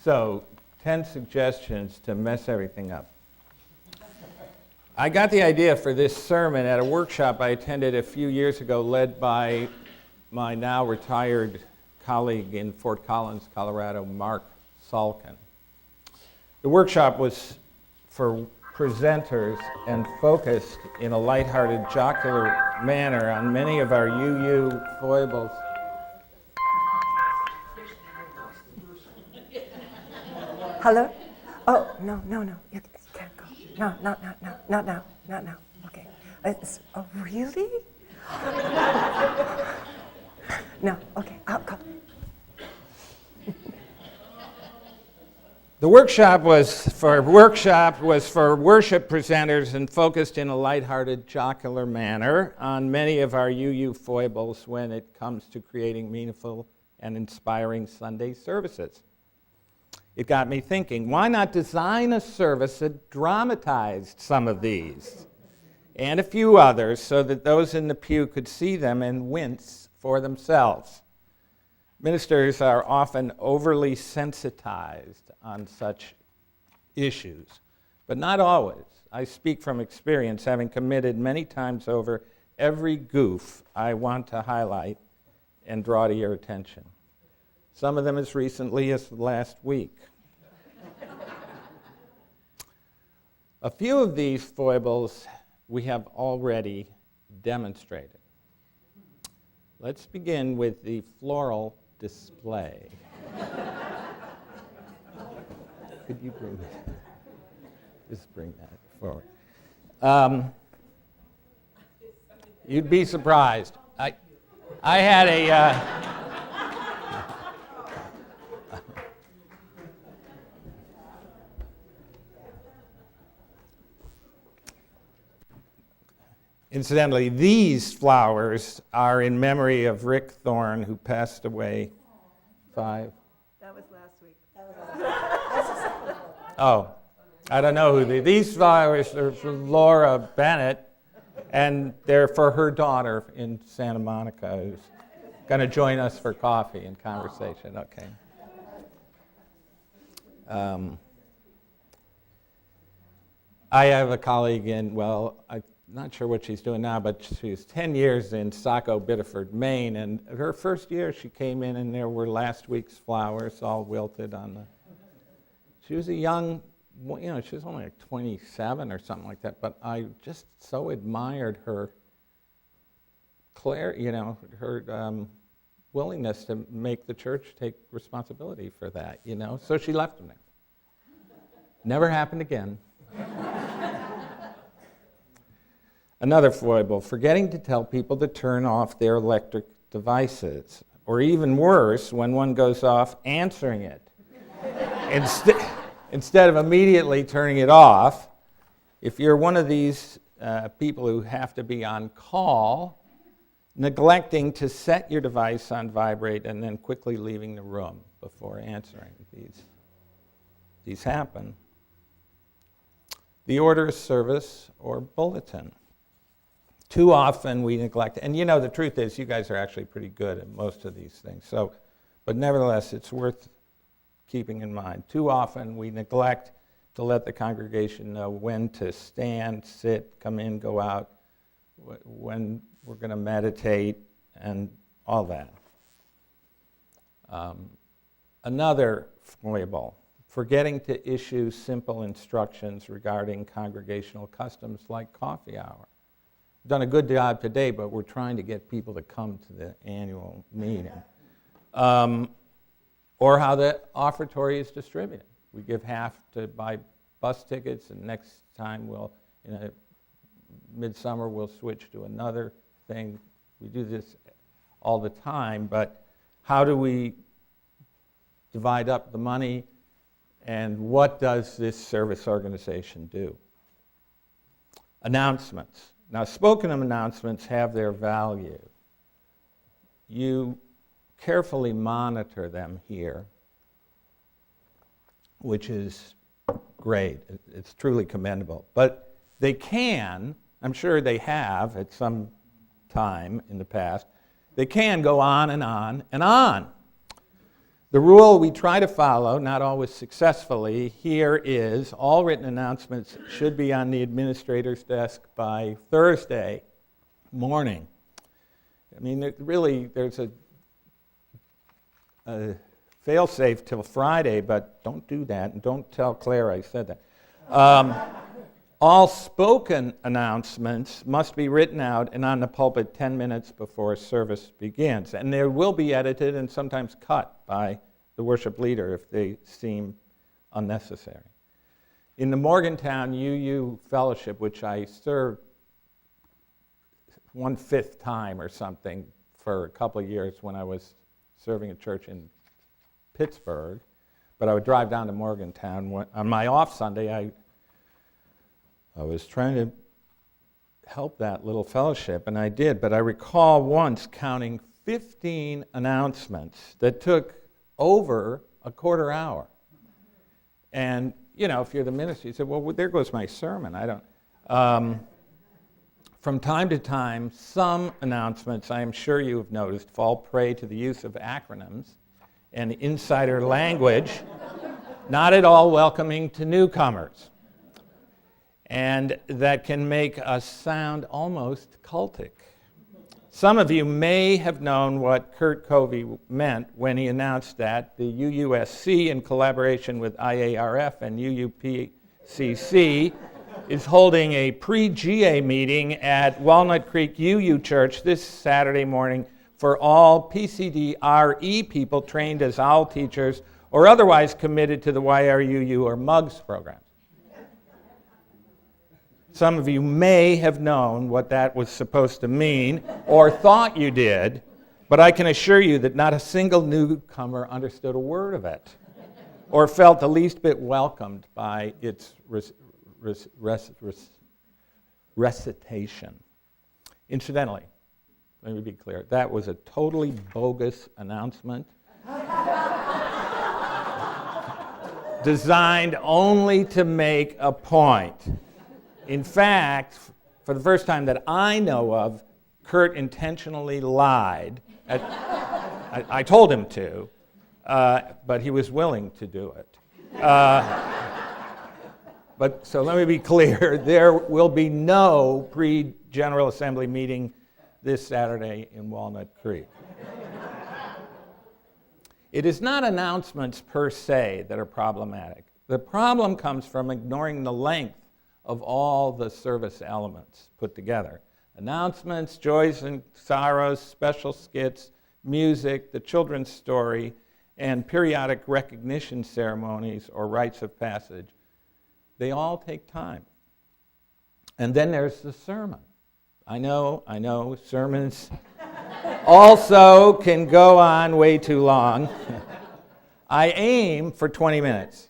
So, 10 suggestions to mess everything up. I got the idea for this sermon at a workshop I attended a few years ago, led by my now retired colleague in Fort Collins, Colorado, Mark Salkin. The workshop was for presenters and focused in a lighthearted, jocular manner on many of our UU foibles. Hello? Oh, no, you can't go. No, not now. Okay. Oh, really? No, okay, I'll go. The workshop was for worship presenters and focused in a lighthearted, jocular manner on many of our UU foibles when it comes to creating meaningful and inspiring Sunday services. It got me thinking, why not design a service that dramatized some of these and a few others so that those in the pew could see them and wince for themselves? Ministers are often overly sensitized on such issues, but not always. I speak from experience, having committed many times over every goof I want to highlight and draw to your attention. Some of them as recently as last week. A few of these foibles we have already demonstrated. Let's begin with the floral display. Could you bring that? Just bring that forward. You'd be surprised. I had a... Incidentally, these flowers are in memory of Rick Thorne, who passed away 5. That was last week. Oh, I don't know who these flowers are for Laura Bennett, and they're for her daughter in Santa Monica, who's going to join us for coffee and conversation. Okay. I have a colleague I'm not sure what she's doing now, but she was 10 years in Saco, Biddeford, Maine, and her first year she came in and there were last week's flowers all wilted on the... She was a young, she was only like 27 or something like that, but I just so admired her her willingness to make the church take responsibility for that, So she left them there. Never happened again. Another foible, forgetting to tell people to turn off their electric devices, or even worse, when one goes off, answering it. Instead of immediately turning it off, if you're one of these people who have to be on call, neglecting to set your device on vibrate and then quickly leaving the room before answering. These happen. The order of service or bulletin. Too often we neglect, and the truth is you guys are actually pretty good at most of these things, but nevertheless it's worth keeping in mind. Too often we neglect to let the congregation know when to stand, sit, come in, go out, when we're going to meditate, and all that. Another foible, forgetting to issue simple instructions regarding congregational customs like coffee hour. done a good job today, but we're trying to get people to come to the annual meeting. Or how the offertory is distributed. We give half to buy bus tickets, and next time in a midsummer, we'll switch to another thing. We do this all the time, but how do we divide up the money, and what does this service organization do? Announcements. Now, spoken announcements have their value. You carefully monitor them here, which is great. It's truly commendable. But they can, I'm sure they have at some time in the past, they can go on and on and on. The rule we try to follow, not always successfully, here is all written announcements should be on the administrator's desk by Thursday morning. I mean, there's a fail-safe till Friday, but don't do that, and don't tell Claire I said that. All spoken announcements must be written out and on the pulpit 10 minutes before service begins. And they will be edited and sometimes cut by the worship leader if they seem unnecessary. In the Morgantown UU Fellowship, which I served 1/5 time or something for a couple of years when I was serving a church in Pittsburgh, but I would drive down to Morgantown. On my off Sunday, I was trying to help that little fellowship, and I did, but I recall once counting 15 announcements that took over a quarter hour. And, if you're the minister, you say, well, there goes my sermon. I don't. From time to time, some announcements, I am sure you have noticed, fall prey to the use of acronyms and insider language, not at all welcoming to newcomers. And that can make us sound almost cultic. Some of you may have known what Kurt Covey meant when he announced that the UUSC, in collaboration with IARF and UUPCC, is holding a pre-GA meeting at Walnut Creek UU Church this Saturday morning for all PCD-RE people trained as OWL teachers or otherwise committed to the YRUU or MUGS programs. Some of you may have known what that was supposed to mean or thought you did, but I can assure you that not a single newcomer understood a word of it or felt the least bit welcomed by its recitation. Incidentally, let me be clear, that was a totally bogus announcement designed only to make a point. In fact, for the first time that I know of, Kurt intentionally lied. I told him to, but he was willing to do it. But so let me be clear, there will be no pre-General Assembly meeting this Saturday in Walnut Creek. It is not announcements per se that are problematic. The problem comes from ignoring the length of all the service elements put together. Announcements, joys and sorrows, special skits, music, the children's story, and periodic recognition ceremonies or rites of passage. They all take time. And then there's the sermon. I know, sermons also can go on way too long. I aim for 20 minutes.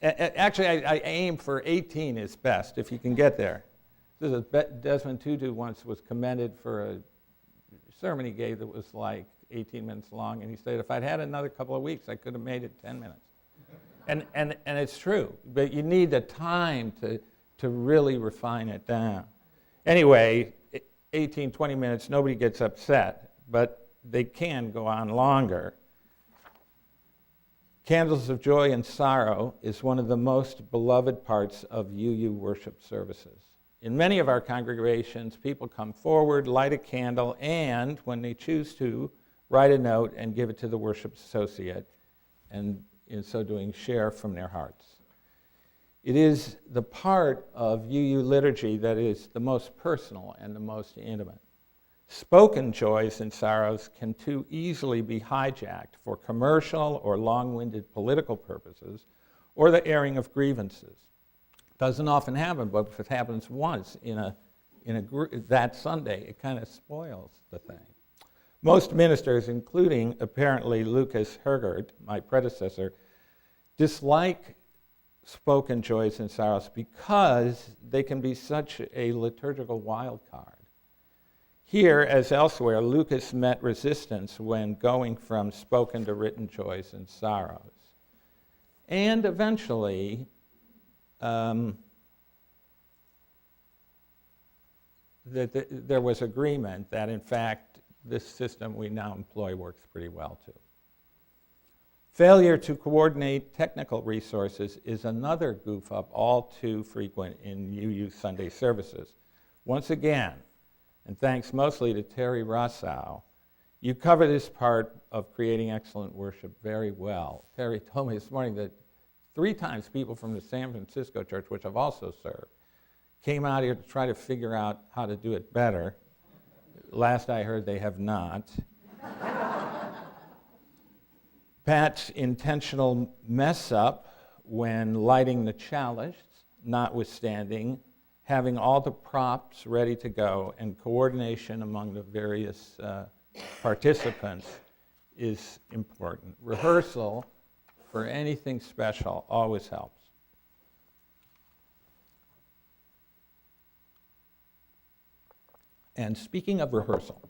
Actually, I aim for 18 is best, if you can get there. Desmond Tutu once was commended for a sermon he gave that was like 18 minutes long, and he said, if I'd had another couple of weeks, I could have made it 10 minutes. And it's true, but you need the time to really refine it down. Anyway, 18, 20 minutes, nobody gets upset, but they can go on longer. Candles of Joy and Sorrow is one of the most beloved parts of UU worship services. In many of our congregations, people come forward, light a candle, and when they choose to, write a note and give it to the worship associate, and in so doing, share from their hearts. It is the part of UU liturgy that is the most personal and the most intimate. Spoken joys and sorrows can too easily be hijacked for commercial or long-winded political purposes or the airing of grievances. Doesn't often happen, but if it happens once that Sunday, it kind of spoils the thing. Most ministers, including apparently Lucas Hergert, my predecessor, dislike spoken joys and sorrows because they can be such a liturgical wild card. Here, as elsewhere, Lucas met resistance when going from spoken to written joys and sorrows. And eventually, there was agreement that, in fact, this system we now employ works pretty well too. Failure to coordinate technical resources is another goof up all too frequent in UU Sunday services. Once again, and thanks mostly to Terry Rossau, you cover this part of creating excellent worship very well. Terry told me this morning that 3 times people from the San Francisco church, which I've also served, came out here to try to figure out how to do it better. Last I heard, they have not. Pat's intentional mess up when lighting the chalice, notwithstanding, having all the props ready to go and coordination among the various participants is important. Rehearsal for anything special always helps. And speaking of rehearsal,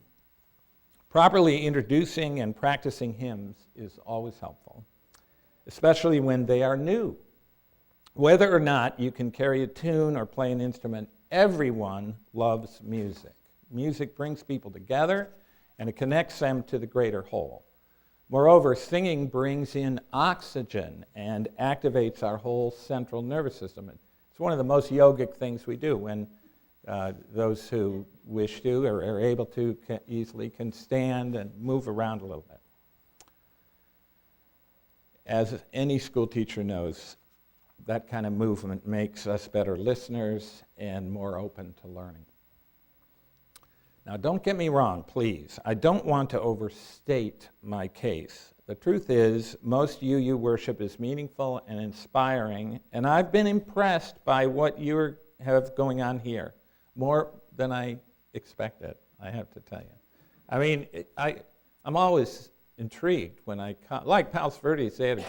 properly introducing and practicing hymns is always helpful, especially when they are new. Whether or not you can carry a tune or play an instrument, everyone loves music. Music brings people together, and it connects them to the greater whole. Moreover, singing brings in oxygen and activates our whole central nervous system. It's one of the most yogic things we do when those who wish to or are able to easily can stand and move around a little bit. As any school teacher knows, that kind of movement makes us better listeners and more open to learning. Now, don't get me wrong, please. I don't want to overstate my case. The truth is, most UU worship is meaningful and inspiring, and I've been impressed by what you have going on here, more than I expected, I have to tell you. I mean, I'm always intrigued when I come, like Palos Verdes, they had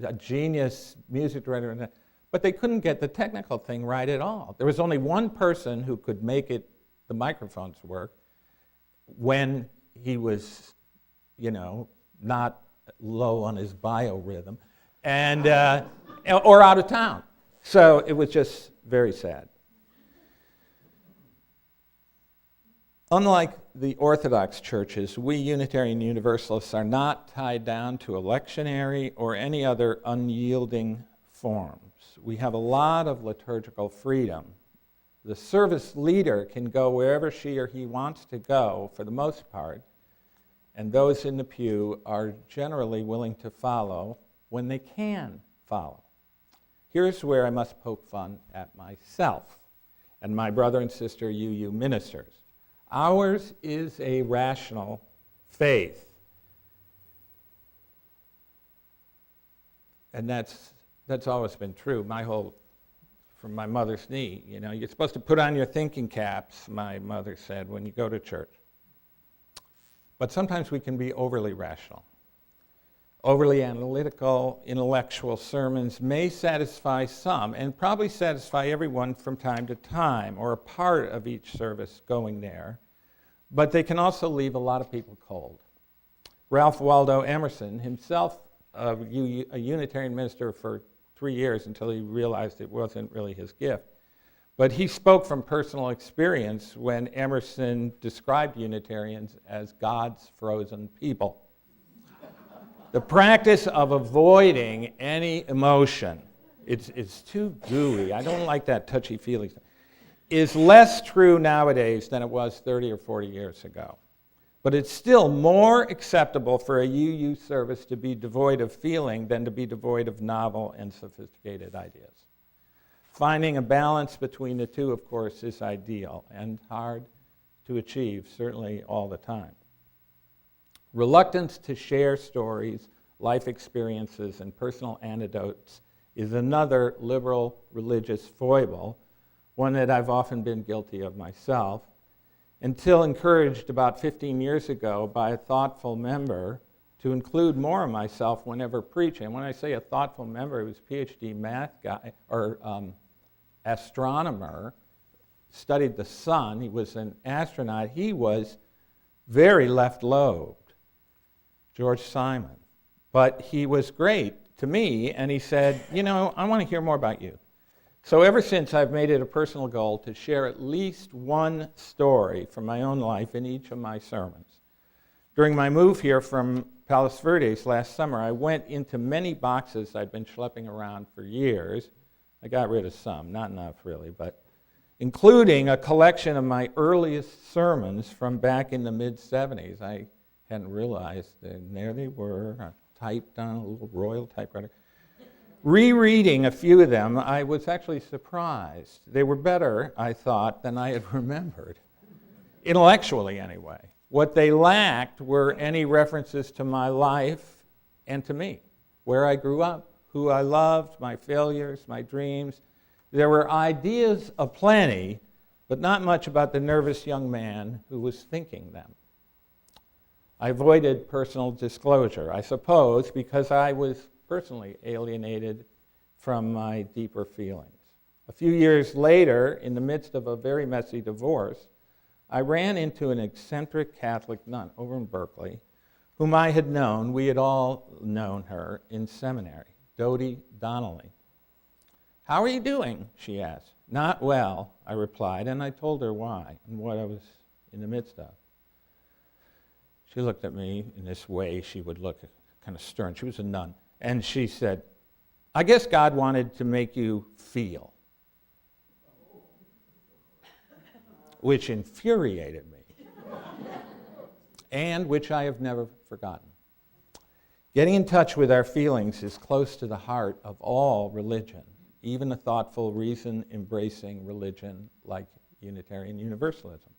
a genius music director, but they couldn't get the technical thing right at all. There was only one person who could make the microphones work when he was, not low on his biorhythm, and or out of town. So it was just very sad. Unlike the Orthodox churches, we Unitarian Universalists are not tied down to electionary or any other unyielding forms. We have a lot of liturgical freedom. The service leader can go wherever she or he wants to go for the most part, and those in the pew are generally willing to follow when they can follow. Here's where I must poke fun at myself and my brother and sister UU ministers. Ours is a rational faith. And that's always been true. From my mother's knee, you're supposed to put on your thinking caps, my mother said, when you go to church. But sometimes we can be overly rational. Overly analytical, intellectual sermons may satisfy some, and probably satisfy everyone from time to time, or a part of each service going there, but they can also leave a lot of people cold. Ralph Waldo Emerson, himself a Unitarian minister for 3 years until he realized it wasn't really his gift, but he spoke from personal experience when Emerson described Unitarians as God's frozen people. The practice of avoiding any emotion, it's too gooey, I don't like that touchy-feely stuff, is less true nowadays than it was 30 or 40 years ago. But it's still more acceptable for a UU service to be devoid of feeling than to be devoid of novel and sophisticated ideas. Finding a balance between the two, of course, is ideal and hard to achieve, certainly all the time. Reluctance to share stories, life experiences, and personal anecdotes is another liberal religious foible, one that I've often been guilty of myself, until encouraged about 15 years ago by a thoughtful member to include more of myself whenever preaching. When I say a thoughtful member, he was a PhD math guy, or astronomer, studied the sun. He was an astronaut. He was very left-lobed, George Simon. But he was great to me, and he said, I want to hear more about you. So ever since, I've made it a personal goal to share at least one story from my own life in each of my sermons. During my move here from Palos Verdes last summer, I went into many boxes I'd been schlepping around for years. I got rid of some, not enough really, but including a collection of my earliest sermons from back in the mid-'70s. I hadn't realized, and there they were, typed on a little Royal typewriter. Rereading a few of them, I was actually surprised. They were better, I thought, than I had remembered, intellectually anyway. What they lacked were any references to my life and to me, where I grew up, who I loved, my failures, my dreams. There were ideas aplenty, but not much about the nervous young man who was thinking them. I avoided personal disclosure, I suppose, because I was personally alienated from my deeper feelings. A few years later, in the midst of a very messy divorce, I ran into an eccentric Catholic nun over in Berkeley, whom I had known. We had all known her in seminary, Dodie Donnelly. "How are you doing?" she asked. "Not well," I replied, and I told her why and what I was in the midst of. She looked at me in this way she would look kind of stern. She was a nun. And she said, "I guess God wanted to make you feel," which infuriated me, and which I have never forgotten. Getting in touch with our feelings is close to the heart of all religion, even a thoughtful, reason-embracing religion like Unitarian Universalism.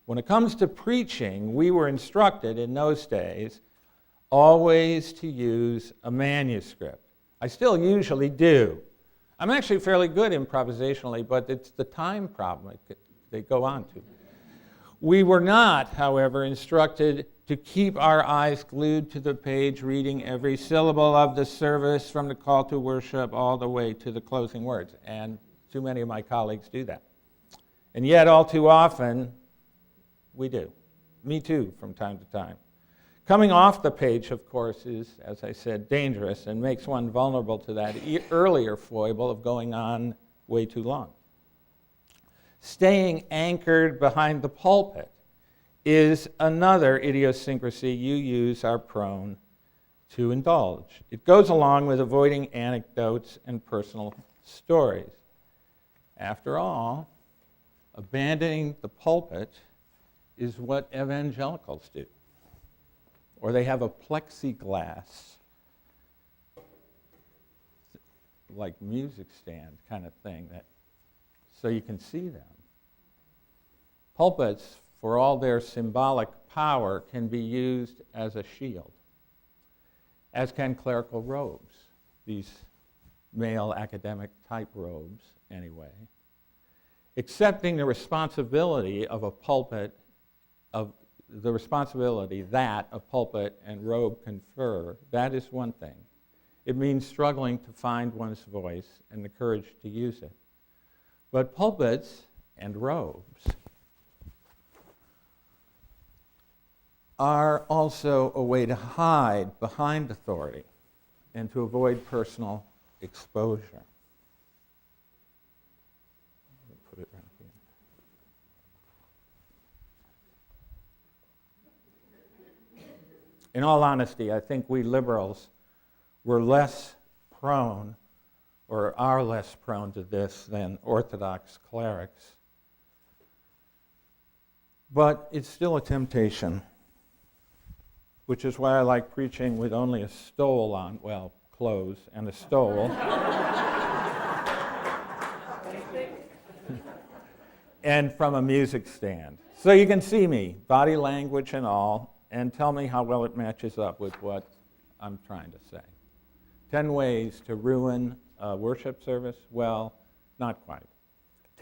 When it comes to preaching, we were instructed in those days always to use a manuscript. I still usually do. I'm actually fairly good improvisationally, but it's the time problem they go on to. We were not, however, instructed to keep our eyes glued to the page, reading every syllable of the service from the call to worship all the way to the closing words. And too many of my colleagues do that. And yet, all too often, we do. Me too, from time to time. Coming off the page, of course, is, as I said, dangerous and makes one vulnerable to that earlier foible of going on way too long. Staying anchored behind the pulpit is another idiosyncrasy UUs are prone to indulge. It goes along with avoiding anecdotes and personal stories. After all, abandoning the pulpit is what evangelicals do. Or they have a plexiglass, like music stand kind of thing, so you can see them. Pulpits, for all their symbolic power, can be used as a shield, as can clerical robes, these male academic type robes anyway. Accepting the responsibility of a pulpit, of the responsibility that a pulpit and robe confer, that is one thing. It means struggling to find one's voice and the courage to use it. But pulpits and robes are also a way to hide behind authority and to avoid personal exposure. Put it right here. In all honesty, I think we liberals were less prone, or are less prone to this than Orthodox clerics. But it's still a temptation. which is why I like preaching with only a stole on, well, clothes and a stole. And from a music stand. So you can see me, body language and all, and tell me how well it matches up with what I'm trying to say. 10 ways to ruin a worship service? Well, not quite.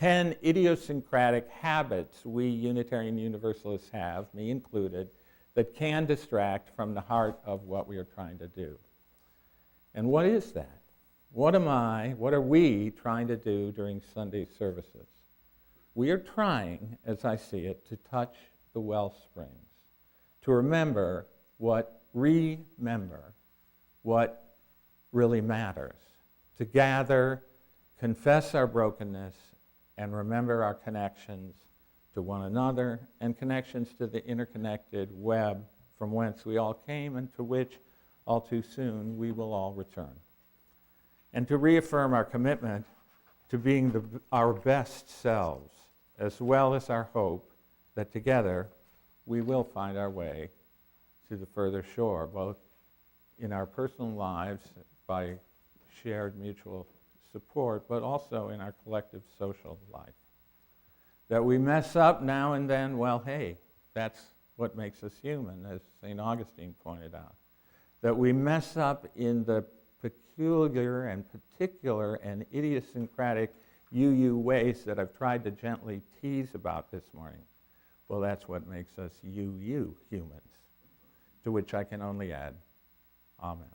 10 idiosyncratic habits we Unitarian Universalists have, me included, that can distract from the heart of what we are trying to do. And what is that? What are we trying to do during Sunday services? We are trying, as I see it, to touch the well springs, to remember what really matters, to gather, confess our brokenness, and remember our connections to one another and connections to the interconnected web from whence we all came and to which all too soon we will all return. And to reaffirm our commitment to being our best selves, as well as our hope that together we will find our way to the further shore, both in our personal lives by shared mutual support, but also in our collective social life. That we mess up now and then, well, hey, that's what makes us human, as St. Augustine pointed out. That we mess up in the peculiar and particular and idiosyncratic ways that I've tried to gently tease about this morning. Well, that's what makes us humans, to which I can only add, amen.